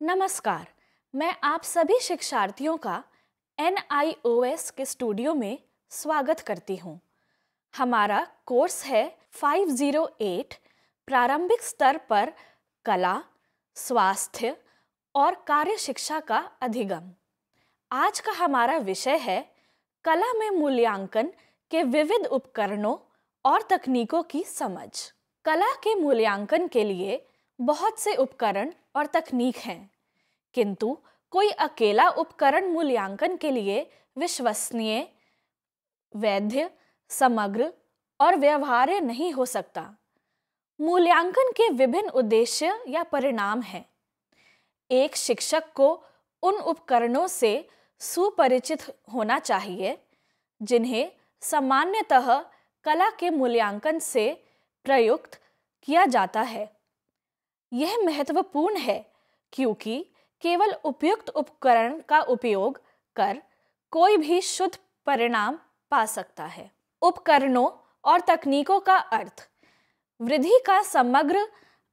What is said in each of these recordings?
नमस्कार, मैं आप सभी शिक्षार्थियों का NIOS के स्टूडियो में स्वागत करती हूँ। हमारा कोर्स है 508 प्रारंभिक स्तर पर कला, स्वास्थ्य और कार्य शिक्षा का अधिगम। आज का हमारा विषय है कला में मूल्यांकन के विविध उपकरणों और तकनीकों की समझ। कला के मूल्यांकन के लिए बहुत से उपकरण और तकनीक हैं, किंतु कोई अकेला उपकरण मूल्यांकन के लिए विश्वसनीय, वैध, समग्र और व्यवहार्य नहीं हो सकता। मूल्यांकन के विभिन्न उद्देश्य या परिणाम हैं। एक शिक्षक को उन उपकरणों से सुपरिचित होना चाहिए जिन्हें सामान्यतः कला के मूल्यांकन से प्रयुक्त किया जाता है। यह महत्वपूर्ण है क्योंकि केवल उपयुक्त उपकरण का उपयोग कर कोई भी शुद्ध परिणाम पा सकता है। उपकरणों और तकनीकों का अर्थ। वृद्धि का समग्र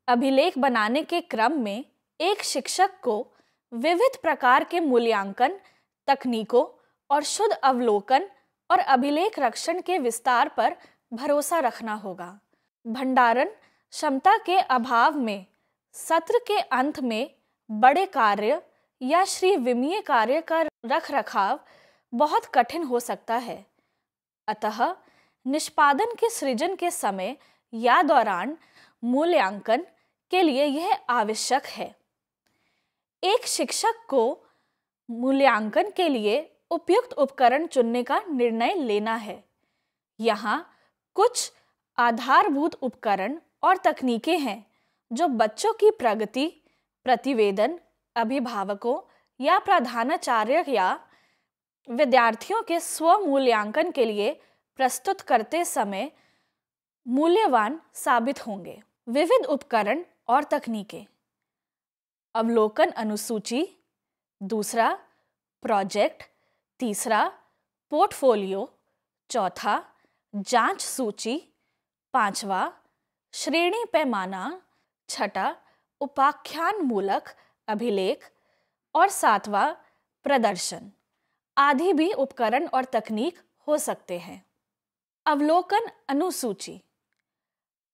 अभिलेख बनाने के क्रम में एक शिक्षक को विविध प्रकार के मूल्यांकन तकनीकों और शुद्ध अवलोकन और अभिलेख रक्षण के विस्तार पर भरोसा रखना होगा। भंडारण क्षमता के अभाव में सत्र के अंत में बड़े कार्य या श्रीविमीय कार्य का रखरखाव बहुत कठिन हो सकता है। अतः निष्पादन के सृजन के समय या दौरान मूल्यांकन के लिए यह आवश्यक है। एक शिक्षक को मूल्यांकन के लिए उपयुक्त उपकरण चुनने का निर्णय लेना है। यहाँ कुछ आधारभूत उपकरण और तकनीकें हैं जो बच्चों की प्रगति, प्रतिवेदन, अभिभावकों या प्रधानाचार्य या विद्यार्थियों के स्व मूल्यांकन के लिए प्रस्तुत करते समय मूल्यवान साबित होंगे। विविध उपकरण और तकनीकें। अवलोकन अनुसूची, दूसरा प्रोजेक्ट, तीसरा पोर्टफोलियो, चौथा जांच सूची, पांचवा श्रेणी पैमाना, छठा उपाख्यान मूलक अभिलेख और सातवां प्रदर्शन आदि भी उपकरण और तकनीक हो सकते हैं। अवलोकन अनुसूची।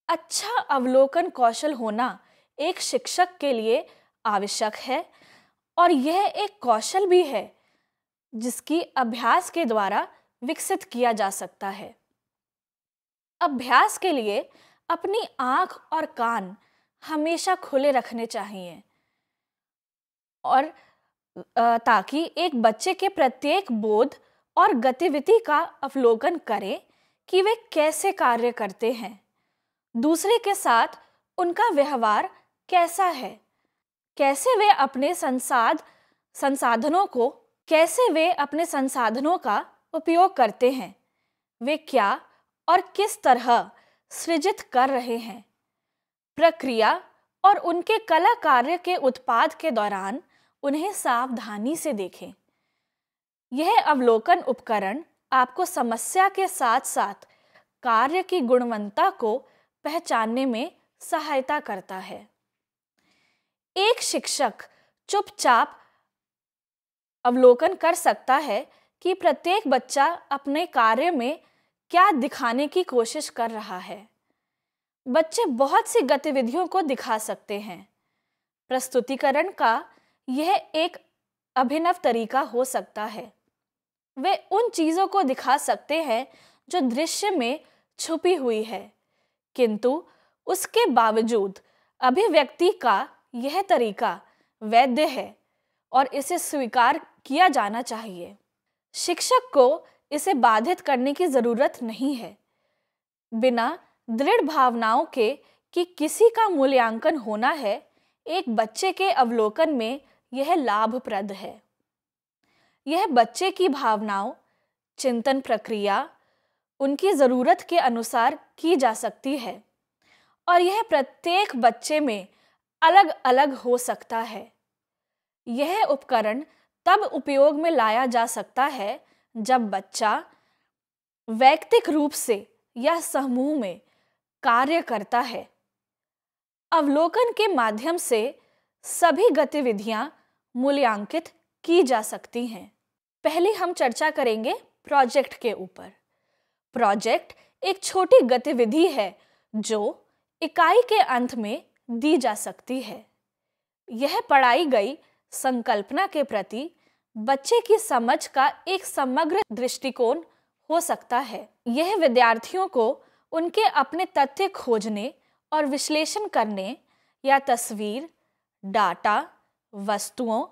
अच्छा अवलोकन कौशल होना एक शिक्षक के लिए आवश्यक है और यह एक कौशल भी है जिसकी अभ्यास के द्वारा विकसित किया जा सकता है। अभ्यास के लिए अपनी आंख और कान हमेशा खुले रखने चाहिए और ताकि एक बच्चे के प्रत्येक बोध और गतिविधि का अवलोकन करें कि वे कैसे कार्य करते हैं, दूसरे के साथ उनका व्यवहार कैसा है, कैसे वे अपने संसाधनों का उपयोग करते हैं, वे क्या और किस तरह सृजित कर रहे हैं। प्रक्रिया और उनके कला कार्य के उत्पाद के दौरान उन्हें सावधानी से देखें। यह अवलोकन उपकरण आपको समस्या के साथ साथ कार्य की गुणवत्ता को पहचानने में सहायता करता है। एक शिक्षक चुपचाप अवलोकन कर सकता है कि प्रत्येक बच्चा अपने कार्य में क्या दिखाने की कोशिश कर रहा है। बच्चे बहुत सी गतिविधियों को दिखा सकते हैं। प्रस्तुतिकरण का यह एक अभिनव तरीका हो सकता है। वे उन चीज़ों को दिखा सकते हैं जो दृश्य में छुपी हुई है, किंतु उसके बावजूद अभिव्यक्ति का यह तरीका वैध है और इसे स्वीकार किया जाना चाहिए। शिक्षक को इसे बाधित करने की जरूरत नहीं है। बिना दृढ़ भावनाओं के कि किसी का मूल्यांकन होना है, एक बच्चे के अवलोकन में यह लाभप्रद है। यह बच्चे की भावनाओं, चिंतन प्रक्रिया, उनकी ज़रूरत के अनुसार की जा सकती है और यह प्रत्येक बच्चे में अलग अलग हो सकता है। यह उपकरण तब उपयोग में लाया जा सकता है जब बच्चा वैयक्तिक रूप से या समूह में कार्य करता है। अवलोकन के माध्यम से सभी गतिविधियां मूल्यांकित की जा सकती हैं। पहले हम चर्चा करेंगे प्रोजेक्ट के ऊपर। प्रोजेक्ट एक छोटी गतिविधि है जो इकाई के अंत में दी जा सकती है। यह पढ़ाई गई संकल्पना के प्रति बच्चे की समझ का एक समग्र दृष्टिकोण हो सकता है। यह विद्यार्थियों को उनके अपने तथ्य खोजने और विश्लेषण करने या तस्वीर, डाटा, वस्तुओं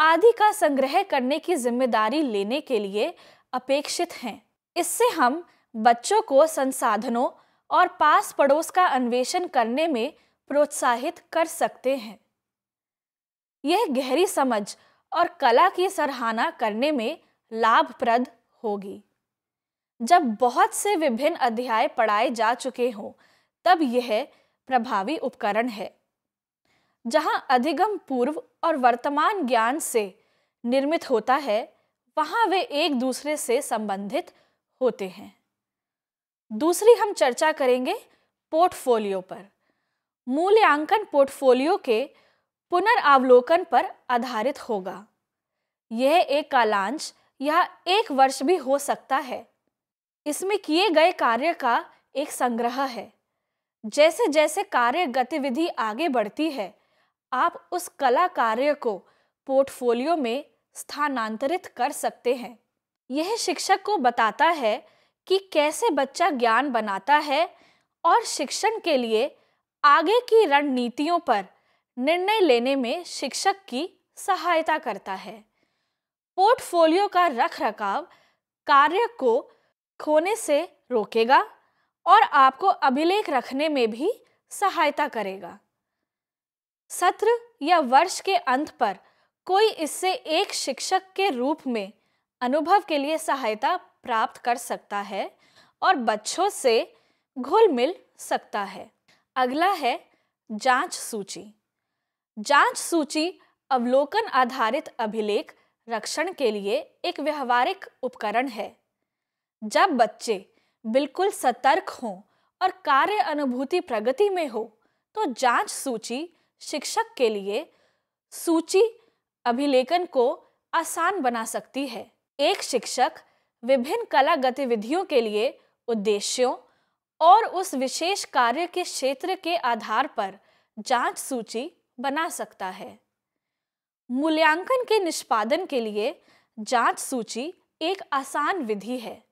आदि का संग्रह करने की जिम्मेदारी लेने के लिए अपेक्षित हैं। इससे हम बच्चों को संसाधनों और पास पड़ोस का अन्वेषण करने में प्रोत्साहित कर सकते हैं। यह गहरी समझ और कला की सराहना करने में लाभप्रद होगी। जब बहुत से विभिन्न अध्याय पढ़ाए जा चुके हों, तब यह प्रभावी उपकरण है। जहां अधिगम पूर्व और वर्तमान ज्ञान से निर्मित होता है, वहां वे एक दूसरे से संबंधित होते हैं। दूसरी हम चर्चा करेंगे पोर्टफोलियो पर। मूल्यांकन पोर्टफोलियो के पुनरावलोकन पर आधारित होगा। यह एक कालांश या एक वर्ष भी हो सकता है। इसमें किए गए कार्य का एक संग्रह है। जैसे जैसे कार्य गतिविधि आगे बढ़ती है, आप उस कला कार्य को पोर्टफोलियो में स्थानांतरित कर सकते हैं। यह शिक्षक को बताता है कि कैसे बच्चा ज्ञान बनाता है और शिक्षण के लिए आगे की रणनीतियों पर निर्णय लेने में शिक्षक की सहायता करता है। पोर्टफोलियो का रखरखाव कार्य को खोने से रोकेगा और आपको अभिलेख रखने में भी सहायता करेगा। सत्र या वर्ष के अंत पर कोई इससे एक शिक्षक के रूप में अनुभव के लिए सहायता प्राप्त कर सकता है और बच्चों से घुल मिल सकता है। अगला है जांच सूची। जांच सूची अवलोकन आधारित अभिलेख रक्षण के लिए एक व्यवहारिक उपकरण है। जब बच्चे बिल्कुल सतर्क हों और कार्य अनुभूति प्रगति में हो, तो जांच सूची शिक्षक के लिए सूची अभिलेखन को आसान बना सकती है। एक शिक्षक विभिन्न कला गतिविधियों के लिए उद्देश्यों और उस विशेष कार्य के क्षेत्र के आधार पर जांच सूची बना सकता है। मूल्यांकन के निष्पादन के लिए जांच सूची एक आसान विधि है।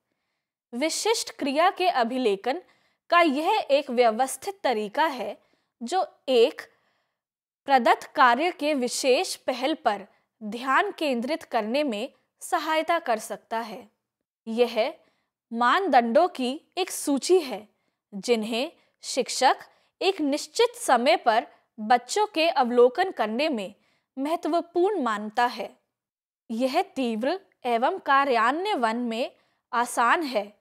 विशिष्ट क्रिया के अभिलेखन का यह एक व्यवस्थित तरीका है जो एक प्रदत्त कार्य के विशेष पहल पर ध्यान केंद्रित करने में सहायता कर सकता है। यह मानदंडों की एक सूची है जिन्हें शिक्षक एक निश्चित समय पर बच्चों के अवलोकन करने में महत्वपूर्ण मानता है। यह तीव्र एवं कार्यान्वयन में आसान है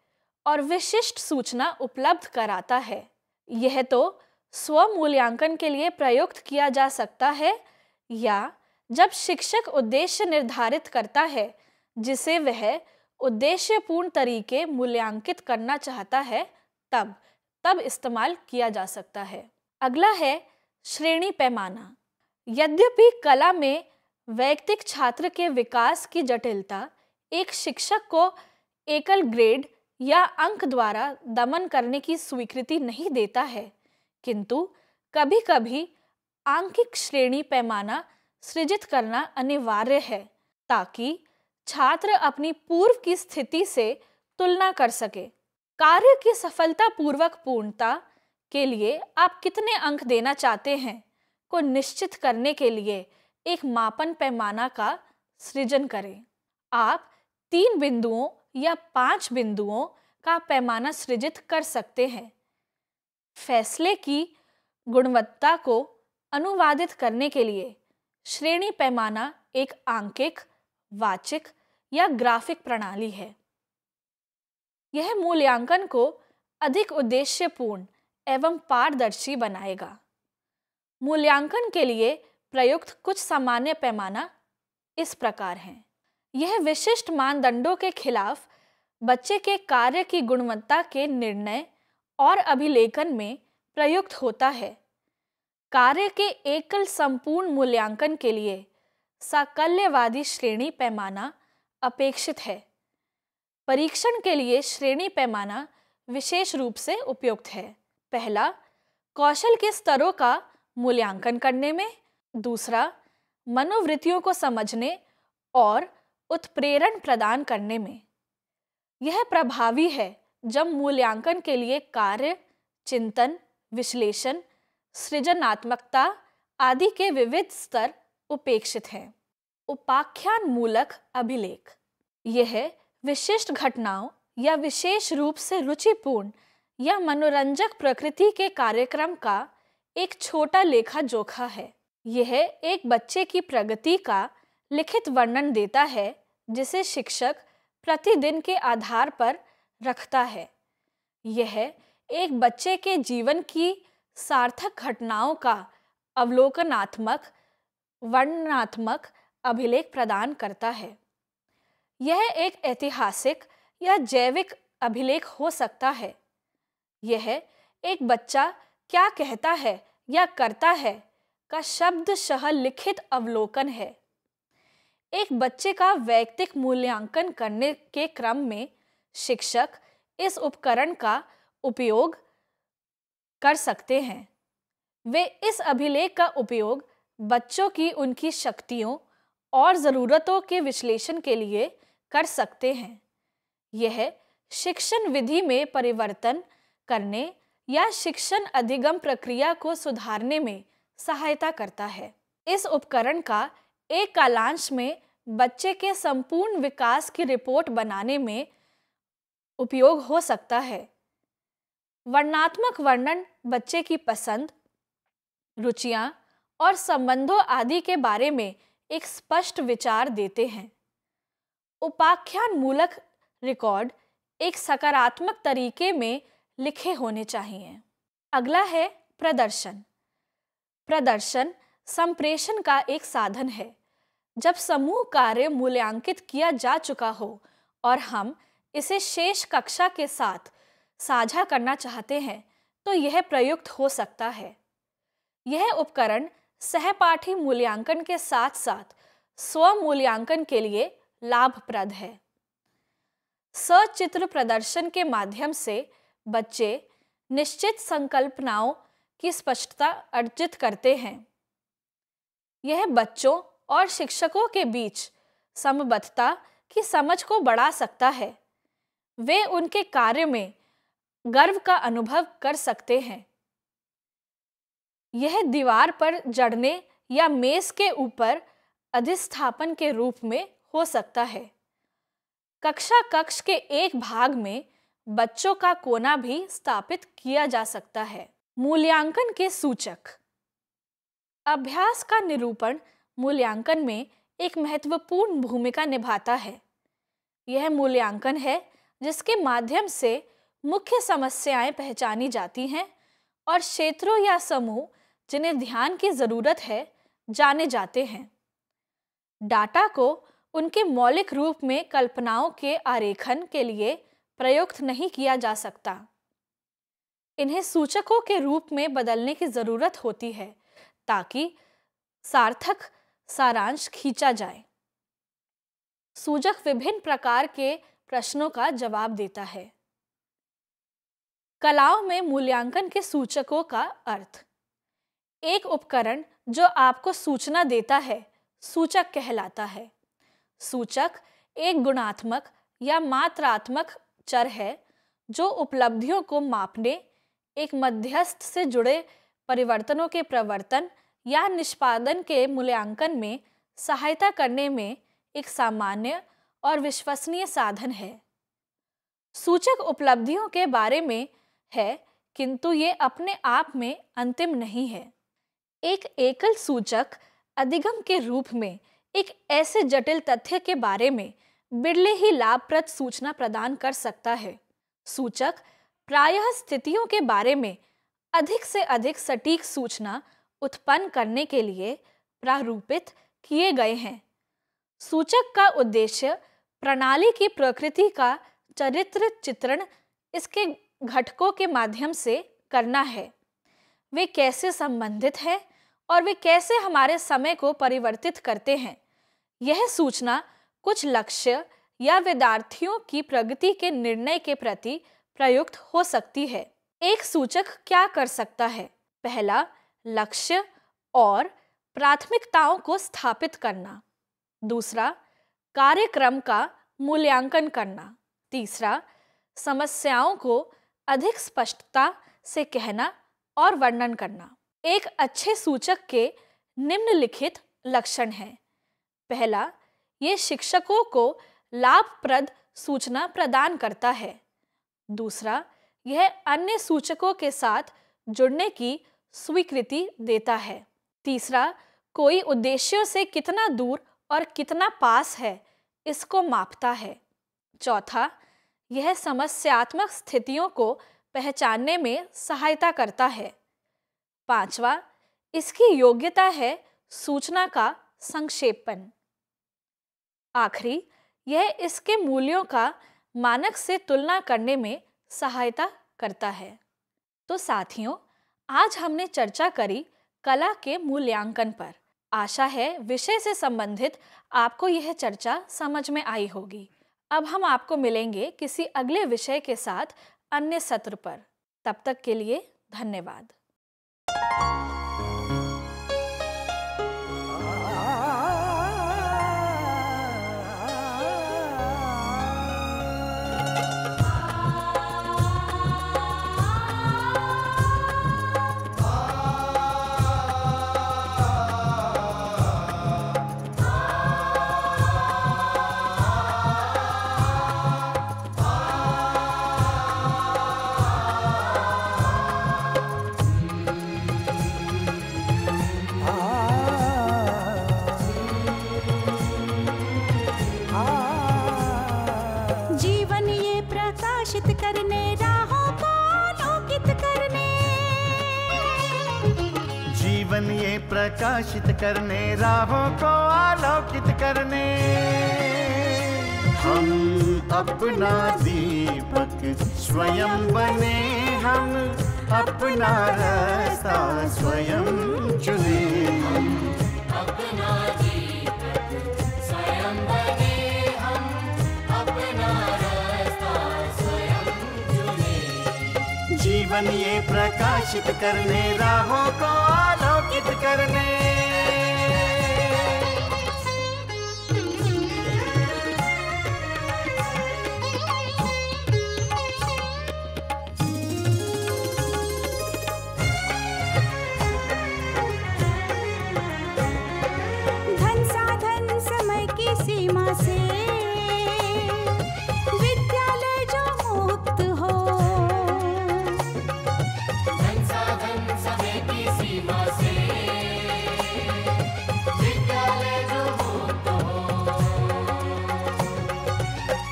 और विशिष्ट सूचना उपलब्ध कराता है। यह तो स्व-मूल्यांकन के लिए प्रयुक्त किया जा सकता है या जब शिक्षक उद्देश्य निर्धारित करता है जिसे वह उद्देश्यपूर्ण तरीके मूल्यांकित करना चाहता है, तब इस्तेमाल किया जा सकता है। अगला है श्रेणी पैमाना। यद्यपि कला में वैयक्तिक छात्र के विकास की जटिलता एक शिक्षक को एकल ग्रेड या अंक द्वारा दमन करने की स्वीकृति नहीं देता है, किंतु कभी-कभी आंकिक श्रेणी पैमाना सृजित करना अनिवार्य है ताकि छात्र अपनी पूर्व की स्थिति से तुलना कर सके। कार्य की सफलतापूर्वक पूर्णता के लिए आप कितने अंक देना चाहते हैं को निश्चित करने के लिए एक मापन पैमाना का सृजन करें। आप 3 बिंदुओं या 5 बिंदुओं का पैमाना सृजित कर सकते हैं। फैसले की गुणवत्ता को अनुवादित करने के लिए श्रेणी पैमाना एक आंकिक, वाचिक या ग्राफिक प्रणाली है। यह मूल्यांकन को अधिक उद्देश्यपूर्ण एवं पारदर्शी बनाएगा। मूल्यांकन के लिए प्रयुक्त कुछ सामान्य पैमाना इस प्रकार हैं। यह विशिष्ट मानदंडों के खिलाफ बच्चे के कार्य की गुणवत्ता के निर्णय और अभिलेखन में प्रयुक्त होता है। कार्य के एकल संपूर्ण मूल्यांकन के लिए साकल्यवादी श्रेणी पैमाना अपेक्षित है। परीक्षण के लिए श्रेणी पैमाना विशेष रूप से उपयुक्त है। पहला, कौशल के स्तरों का मूल्यांकन करने में। दूसरा, मनोवृत्तियों को समझने और उत्प्रेरण प्रदान करने में। यह प्रभावी है जब मूल्यांकन के लिए कार्य, चिंतन, विश्लेषण, सृजनात्मकता आदि के विविध स्तर उपेक्षित हैं। उपाख्यान मूलक अभिलेख, यह विशिष्ट घटनाओं या विशेष रूप से रुचिपूर्ण या मनोरंजक प्रकृति के कार्यक्रम का एक छोटा लेखा जोखा है। यह एक बच्चे की प्रगति का लिखित वर्णन देता है जिसे शिक्षक प्रतिदिन के आधार पर रखता है। यह एक बच्चे के जीवन की सार्थक घटनाओं का अवलोकनात्मक, वर्णनात्मक अभिलेख प्रदान करता है। यह एक ऐतिहासिक या जैविक अभिलेख हो सकता है। यह एक बच्चा क्या कहता है या करता है का शब्दशः लिखित अवलोकन है। एक बच्चे का वैयक्तिक मूल्यांकन करने के क्रम में शिक्षक इस उपकरण का उपयोग कर सकते हैं। वे इस अभिलेख का उपयोग बच्चों की उनकी शक्तियों और ज़रूरतों के विश्लेषण के लिए कर सकते हैं। यह शिक्षण विधि में परिवर्तन करने या शिक्षण अधिगम प्रक्रिया को सुधारने में सहायता करता है। इस उपकरण का एक कालांश में बच्चे के संपूर्ण विकास की रिपोर्ट बनाने में उपयोग हो सकता है। वर्णनात्मक वर्णन बच्चे की पसंद, रुचियां और संबंधों आदि के बारे में एक स्पष्ट विचार देते हैं। उपाख्यान मूलक रिकॉर्ड एक सकारात्मक तरीके में लिखे होने चाहिए। अगला है प्रदर्शन। प्रदर्शन संप्रेषण का एक साधन है। जब समूह कार्य मूल्यांकित किया जा चुका हो और हम इसे शेष कक्षा के साथ साझा करना चाहते हैं तो यह प्रयुक्त हो सकता है। यह उपकरण सहपाठी मूल्यांकन के साथ साथ स्व मूल्यांकन के लिए लाभप्रद है। सचित्र प्रदर्शन के माध्यम से बच्चे निश्चित संकल्पनाओं की स्पष्टता अर्जित करते हैं। यह बच्चों और शिक्षकों के बीच समबद्धता की समझ को बढ़ा सकता है। वे उनके कार्य में गर्व का अनुभव कर सकते हैं। यह दीवार पर जड़ने या मेज के ऊपर अधिष्ठापन के रूप में हो सकता है। कक्षा कक्ष के एक भाग में बच्चों का कोना भी स्थापित किया जा सकता है। मूल्यांकन के सूचक। अभ्यास का निरूपण मूल्यांकन में एक महत्वपूर्ण भूमिका निभाता है। यह मूल्यांकन है जिसके माध्यम से मुख्य समस्याएं पहचानी जाती हैं और क्षेत्रों या समूह जिन्हें ध्यान की जरूरत है जाने जाते हैं। डाटा को उनके मौलिक रूप में कल्पनाओं के आरेखन के लिए प्रयुक्त नहीं किया जा सकता। इन्हें सूचकों के रूप में बदलने की जरूरत होती है ताकि सार्थक सारांश खींचा जाए। सूचक विभिन्न प्रकार के प्रश्नों का जवाब देता है। कलाओं में मूल्यांकन के सूचकों का अर्थ। एक उपकरण जो आपको सूचना देता है सूचक कहलाता है। सूचक एक गुणात्मक या मात्रात्मक चर है जो उपलब्धियों को मापने, एक मध्यस्थ से जुड़े परिवर्तनों के प्रवर्तन या निष्पादन के मूल्यांकन में सहायता करने में एक सामान्य और विश्वसनीय साधन है। सूचक उपलब्धियों के बारे में है किंतु ये अपने आप में अंतिम नहीं है। एक एकल सूचक अधिगम के रूप में एक ऐसे जटिल तथ्य के बारे में बिरले ही लाभप्रद सूचना प्रदान कर सकता है। सूचक प्रायः स्थितियों के बारे में अधिक से अधिक सटीक सूचना उत्पन्न करने के लिए प्रारूपित किए गए हैं। सूचक का उद्देश्य प्रणाली की प्रकृति का चरित्र चित्रण इसके घटकों के माध्यम से करना है। वे कैसे संबंधित हैं और वे कैसे हमारे समय को परिवर्तित करते हैं। यह सूचना कुछ लक्ष्य या विद्यार्थियों की प्रगति के निर्णय के प्रति प्रयुक्त हो सकती है। एक सूचक क्या कर सकता है? पहला, लक्ष्य और प्राथमिकताओं को स्थापित करना। दूसरा, कार्यक्रम का मूल्यांकन करना। तीसरा, समस्याओं को अधिक स्पष्टता से कहना और वर्णन करना। एक अच्छे सूचक के निम्नलिखित लक्षण हैं। पहला, ये शिक्षकों को लाभप्रद सूचना प्रदान करता है। दूसरा, यह अन्य सूचकों के साथ जुड़ने की स्वीकृति देता है। तीसरा, कोई उद्देश्यों से कितना दूर और कितना पास है इसको मापता है। चौथा, यह समस्यात्मक स्थितियों को पहचानने में सहायता करता है। पांचवा, इसकी योग्यता है सूचना का संक्षेपण। आखिरी, यह इसके मूल्यों का मानक से तुलना करने में सहायता करता है। तो साथियों, आज हमने चर्चा करी कला के मूल्यांकन पर। आशा है विषय से संबंधित आपको यह चर्चा समझ में आई होगी। अब हम आपको मिलेंगे किसी अगले विषय के साथ अन्य सत्र पर। तब तक के लिए धन्यवाद। प्रकाशित करने राहों को आलोकित करने, हम अपना दीपक स्वयं बने, हम अपना रास्ता स्वयं चुने। हम अपना दीपक स्वयं बने, हम अपना रास्ता स्वयं चुने। जीवन ये प्रकाशित करने राहों को आलोकित करने। धन साधन समय की सीमा से विद्यालय जो मुक्त हो, धन साधन समय की सीमा से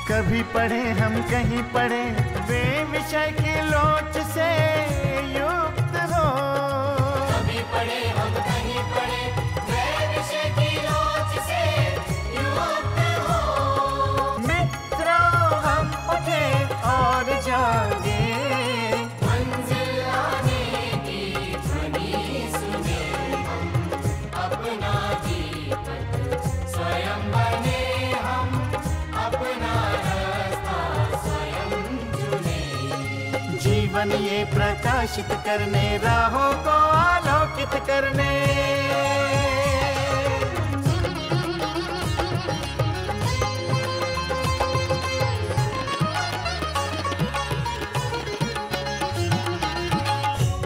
कभी पढ़े हम कहीं पढ़े वे विषय की लोच से युक्त हो। कभी पढ़े हम कहीं पढ़े वे विषय की लोच से युक्त हो। मित्रों हम उठे और जागे, मंजिल आने की ध्वनि सुने। हम अपना दीपक स्वयं बने, हम अपना जीवन ये प्रकाशित करने राहों को आलोकित करने।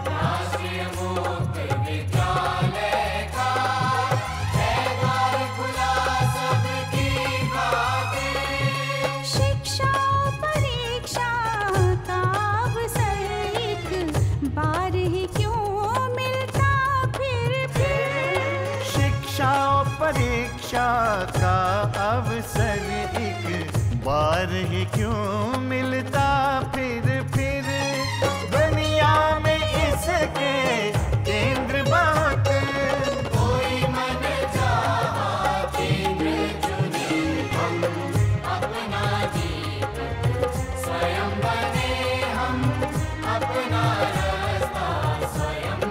राष्ट्रीय मुक्त विद्यालय का है द्वार खुला सबकी खातिर। शिक्षा परीक्षा का बार ही क्यों मिलता फिर शिक्षा परीक्षा का अवसर एक बार ही क्यों मिलता फिर दुनिया में इसके केंद्र बहुत कोई मन चाहा केंद्र चुने। हम अपना दीपक स्वयं बने, हम अपना रास्ता स्वयं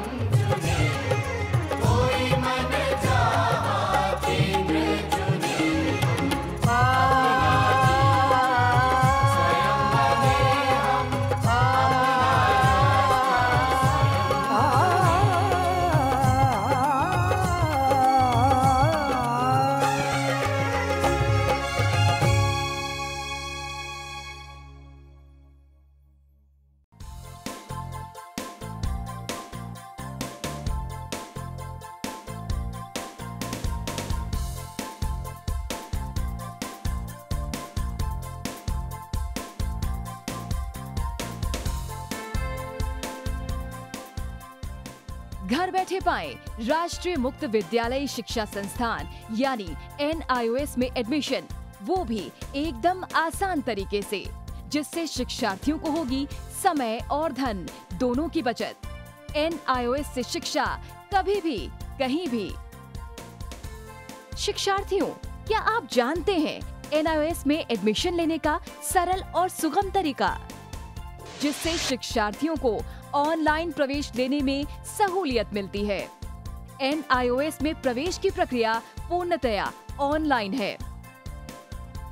घर बैठे पाएं राष्ट्रीय मुक्त विद्यालय शिक्षा संस्थान यानी NIOS में एडमिशन, वो भी एकदम आसान तरीके से, जिससे शिक्षार्थियों को होगी समय और धन दोनों की बचत। NIOS से शिक्षा कभी भी कहीं भी। शिक्षार्थियों, क्या आप जानते हैं NIOS में एडमिशन लेने का सरल और सुगम तरीका, जिससे शिक्षार्थियों को ऑनलाइन प्रवेश लेने में सहूलियत मिलती है। NIOS में प्रवेश की प्रक्रिया पूर्णतया ऑनलाइन है।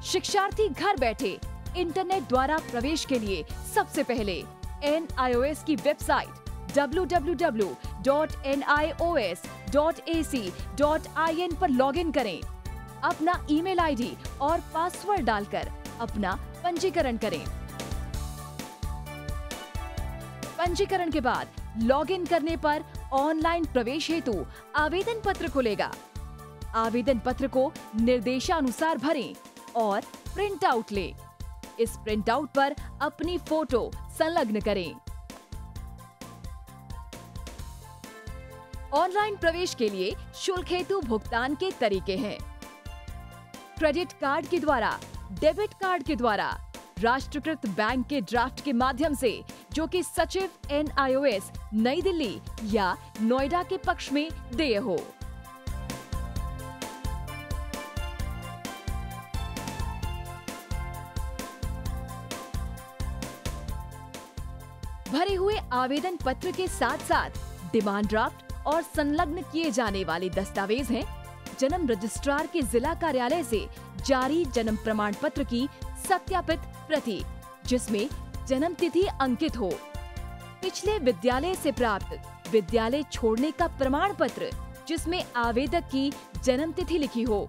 शिक्षार्थी घर बैठे इंटरनेट द्वारा प्रवेश के लिए सबसे पहले NIOS की वेबसाइट www.nios.ac.in पर लॉगिन करें। अपना ईमेल आईडी और पासवर्ड डालकर अपना पंजीकरण करें। पंजीकरण के बाद लॉगिन करने पर ऑनलाइन प्रवेश हेतु आवेदन पत्र खुलेगा। आवेदन पत्र को निर्देशानुसार भरें और प्रिंट आउट लें। इस प्रिंट आउट पर अपनी फोटो संलग्न करें। ऑनलाइन प्रवेश के लिए शुल्क हेतु भुगतान के तरीके हैं: क्रेडिट कार्ड के द्वारा, डेबिट कार्ड के द्वारा, राष्ट्रीयकृत बैंक के ड्राफ्ट के माध्यम से, जो कि सचिव NIOS नई दिल्ली या नोएडा के पक्ष में देय हो। भरे हुए आवेदन पत्र के साथ साथ डिमांड ड्राफ्ट और संलग्न किए जाने वाले दस्तावेज हैं: जन्म रजिस्ट्रार के जिला कार्यालय से जारी जन्म प्रमाण पत्र की सत्यापित प्रति, जिसमें जन्म तिथि अंकित हो, पिछले विद्यालय से प्राप्त विद्यालय छोड़ने का प्रमाण पत्र, जिसमें आवेदक की जन्म तिथि लिखी हो।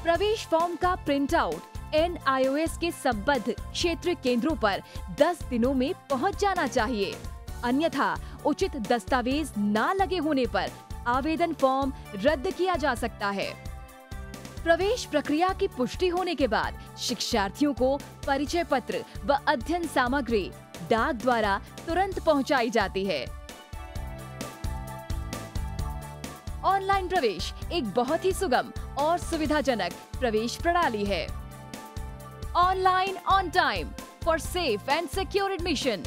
प्रवेश फॉर्म का प्रिंट आउट NIOS के संबद्ध क्षेत्रीय केंद्रों पर 10 दिनों में पहुंच जाना चाहिए, अन्यथा उचित दस्तावेज न लगे होने पर आवेदन फॉर्म रद्द किया जा सकता है। प्रवेश प्रक्रिया की पुष्टि होने के बाद शिक्षार्थियों को परिचय पत्र व अध्ययन सामग्री डाक द्वारा तुरंत पहुंचाई जाती है। ऑनलाइन प्रवेश एक बहुत ही सुगम और सुविधाजनक प्रवेश प्रणाली है। Online on time for safe and secure admission.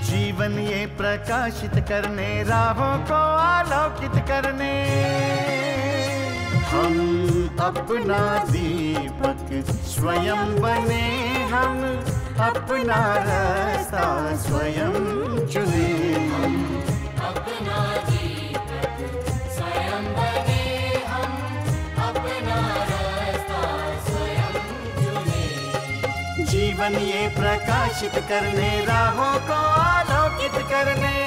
जीवन ये प्रकाशित करने, राहों को आलोकित करने, हम अपना दीपक स्वयं बने, हम अपना रास्ता स्वयं चुने। अपना दीपक स्वयं बने, हम अपना रास्ता स्वयं चुने। जीवन ये प्रकाशित करने, राहों को आलोकित करने।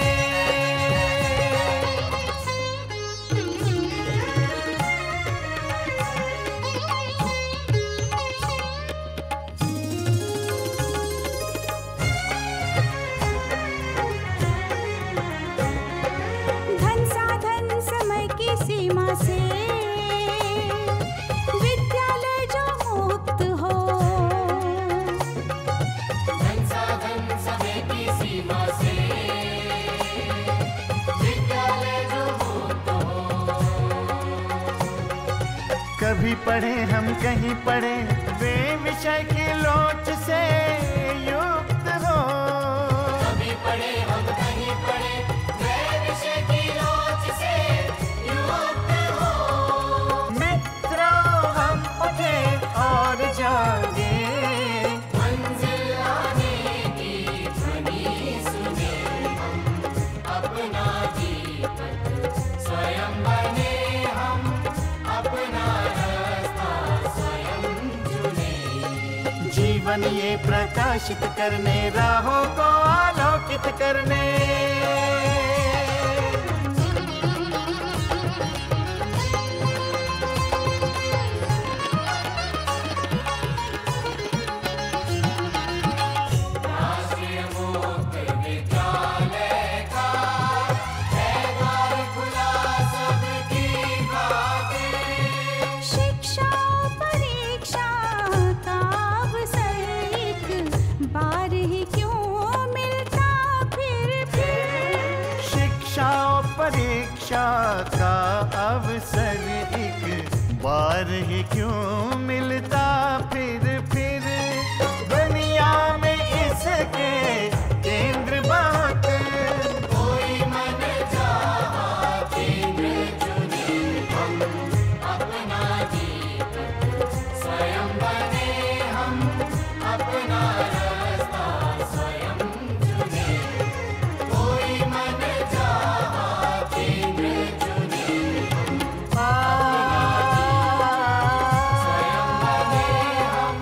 धन साधन समय की सीमा से विद्यालय जो मुक्त हो, धन साधन समय की सीमा से विद्यालय जो मुक्त हो। कभी पढ़े हम कहीं पढ़े, वे विषय की लोच से युक्त हो। कभी पढ़े हम कहीं पढ़े, वे विषय की लोच से युक्त हो। मित्रों हम उठे और जागे, मंजिल आने की ध्वनि सुने। स्वयं बने हम, अपना रास्ता स्वयं चुने। जीवन ये प्रकाशित करने, राहों को आलोकित करने। राष्ट्रीय मुक्त विद्यालय का है द्वार खुला सबकी खातिर। शिक्षा परीक्षा का अवसर एक बार ही क्यों मिलता फिर। शिक्षा और परीक्षा का अवसर एक बार ही क्यों मिलता फिर। दुनिया में इसके केंद्र बहुत, कोई मन चाहा केंद्र चुने हम, अपना दीपक स्वयं बने हम, अपना रास्ता स्वयं चुने। कोई मन चाहा केंद्र चुने स्वयं बने हम,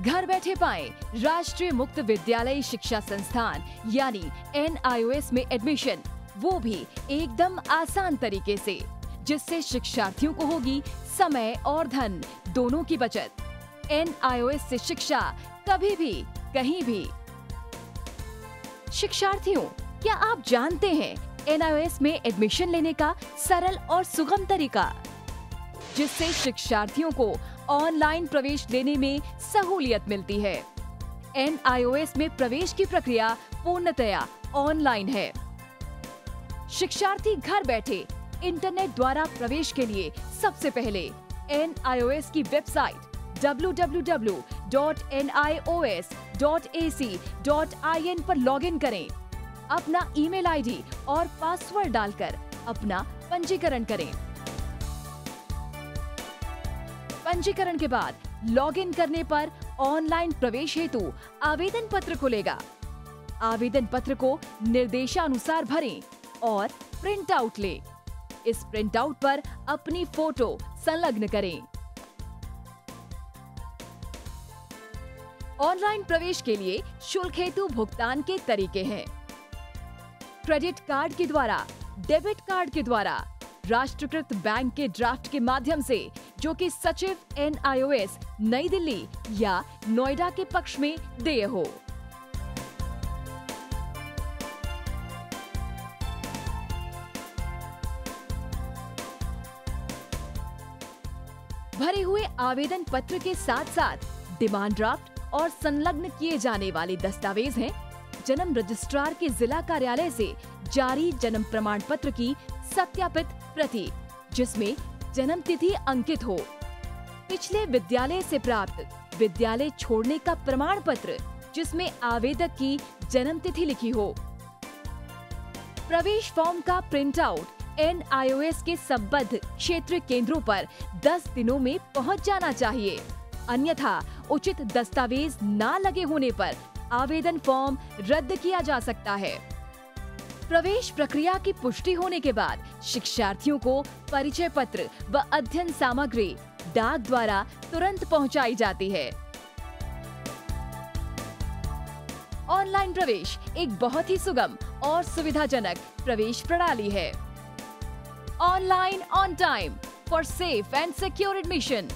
घर बैठे पाएं राष्ट्रीय मुक्त विद्यालय शिक्षा संस्थान यानी NIOS में एडमिशन, वो भी एकदम आसान तरीके से, जिससे शिक्षार्थियों को होगी समय और धन दोनों की बचत। NIOS से शिक्षा कभी भी कहीं भी। शिक्षार्थियों, क्या आप जानते हैं NIOS में एडमिशन लेने का सरल और सुगम तरीका, जिससे शिक्षार्थियों को ऑनलाइन प्रवेश लेने में सहूलियत मिलती है। NIOS में प्रवेश की प्रक्रिया पूर्णतया ऑनलाइन है। शिक्षार्थी घर बैठे इंटरनेट द्वारा प्रवेश के लिए सबसे पहले NIOS की वेबसाइट www.nios.ac.in पर लॉगिन करें। अपना ईमेल आईडी और पासवर्ड डालकर अपना पंजीकरण करें। पंजीकरण के बाद लॉगिन करने पर ऑनलाइन प्रवेश हेतु आवेदन पत्र खुलेगा। आवेदन पत्र को निर्देशानुसार भरें और प्रिंट आउट लें। इस प्रिंट आउट पर अपनी फोटो संलग्न करें। ऑनलाइन प्रवेश के लिए शुल्क हेतु भुगतान के तरीके हैं: क्रेडिट कार्ड के द्वारा, डेबिट कार्ड के द्वारा, राष्ट्रीयकृत बैंक के ड्राफ्ट के माध्यम से, जो कि सचिव NIOS नई दिल्ली या नोएडा के पक्ष में देय हो। भरे हुए आवेदन पत्र के साथ साथ डिमांड ड्राफ्ट और संलग्न किए जाने वाले दस्तावेज हैं: जन्म रजिस्ट्रार के जिला कार्यालय से जारी जन्म प्रमाण पत्र की सत्यापित प्रति, जिसमें जन्म तिथि अंकित हो, पिछले विद्यालय से प्राप्त विद्यालय छोड़ने का प्रमाण पत्र, जिसमें आवेदक की जन्म तिथि लिखी हो। प्रवेश फॉर्म का प्रिंट आउट NIOS के संबद्ध क्षेत्रीय केंद्रों पर 10 दिनों में पहुंच जाना चाहिए, अन्यथा उचित दस्तावेज न लगे होने पर आवेदन फॉर्म रद्द किया जा सकता है। प्रवेश प्रक्रिया की पुष्टि होने के बाद शिक्षार्थियों को परिचय पत्र व अध्ययन सामग्री डाक द्वारा तुरंत पहुंचाई जाती है। ऑनलाइन प्रवेश एक बहुत ही सुगम और सुविधाजनक प्रवेश प्रणाली है। Online on time for safe and secure admission.